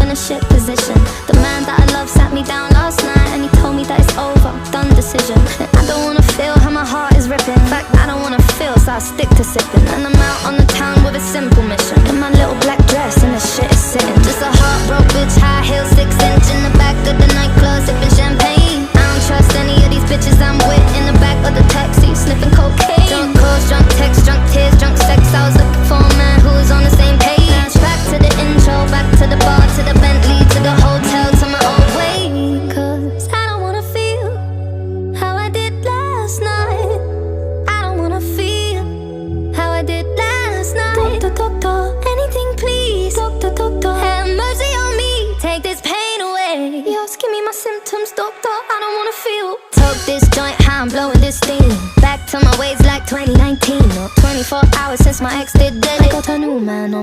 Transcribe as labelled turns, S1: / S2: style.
S1: in a shit position. The man that I love sat me down last night and he told me that it's over, done decision. And I don't wanna feel how my heart is ripping. In fact, I don't wanna feel, so I stick to sipping. And I'm out on the town with a simple mission, in my little black dress and the shit is sitting. Just a heartbroken bitch, high heels, 6-inch, in the back of the nightclub sipping champagne. I don't trust any of these bitches I'm with, in the back of the taxi sniffing cocaine. Drunk calls, drunk texts, drunk tears, drunk sex. I was looking for a man who was on the same page. Back to the intro, back to the bar, to the Bentley, to the hotel, to my old way. Cause I don't wanna feel how I did last night. I don't wanna feel how I did last night. Doctor, anything please. Doctor, have mercy on me, take this pain away. Just give me my symptoms, doctor, I don't wanna feel. Took this joint, how I'm blowing this steam. Back to my ways like 2019, or 24 hours since my ex did dead. I got a new man on